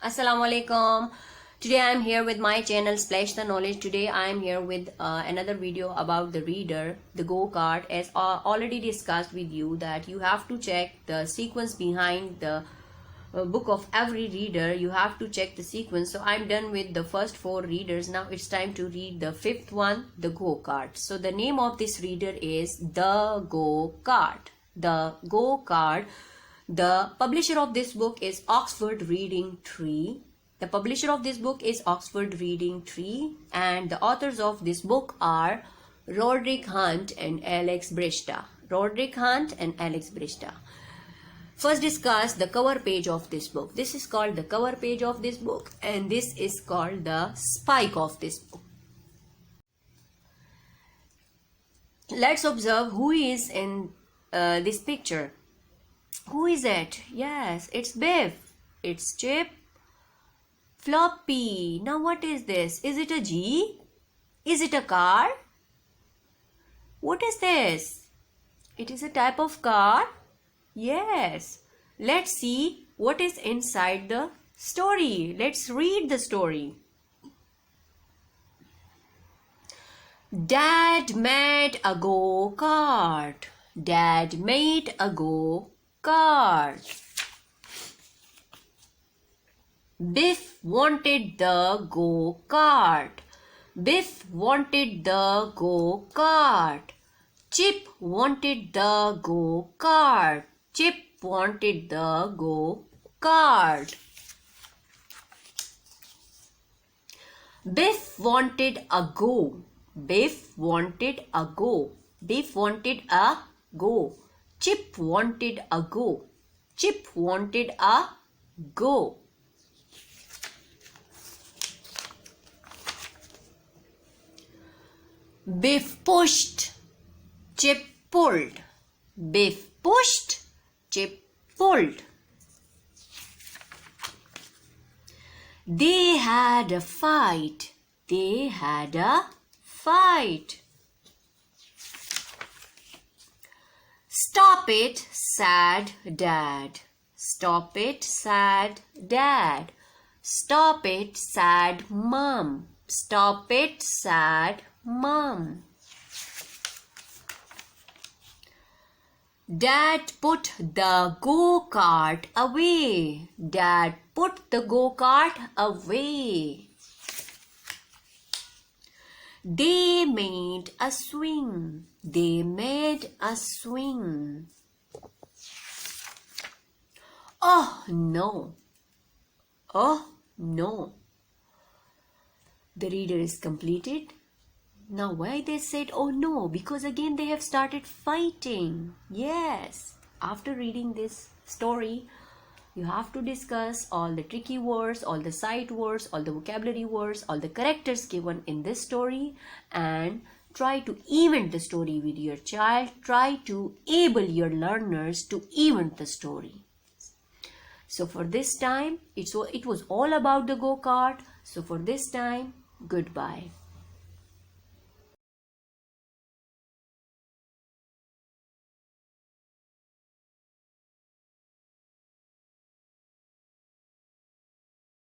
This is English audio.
Assalamu alaikum. Today I am here with my channel Splash the Knowledge. Today I am here with another video about the reader, the Go-Kart. As already discussed with you that you have to check the sequence behind the book of every reader. You have to check the sequence. So I'm done with the first 4 readers. Now it's time to read the 5th one, the Go-Kart. So the name of this reader is The Go-Kart. The Go-Kart. The publisher of this book is Oxford Reading Tree. The publisher of this book is Oxford Reading Tree, and the authors of this book are Roderick Hunt and Alex Brista. Roderick Hunt and Alex Brista. First discuss the cover page of this book. This is called the cover page of this book, and this is called the spike of this book. Let's observe who is in this picture. Who is it? Yes, it's Biff. It's Chip. Floppy. Now what is this? Is it a Jeep? Is it a car? What is this? It is a type of car? Yes. Let's see what is inside the story. Let's read the story. Dad made a go-kart. Dad made a go-kart. Biff wanted the go-kart. Biff wanted the go-kart. Chip wanted the go-kart. Chip wanted the go-kart. Biff wanted a go. Biff wanted a go. Biff wanted a go. Chip wanted a go. Chip wanted a go. Biff pushed. Chip pulled. Biff pushed. Chip pulled. They had a fight. They had a fight. Stop it, sad Dad. Stop it, sad Dad. Stop it, sad Mom. Stop it, sad Mom. Dad put the go-kart away. Dad put the go-kart away. They made a swing. They made a swing. Oh no. Oh no. The reader is completed. Now why they said oh no? Because again they have started fighting. Yes. After reading this story, you have to discuss all the tricky words, all the sight words, all the vocabulary words, all the characters given in this story, and try to event the story with your child. Try to able your learners to event the story. So for this time, it was all about the go-kart. So for this time, goodbye.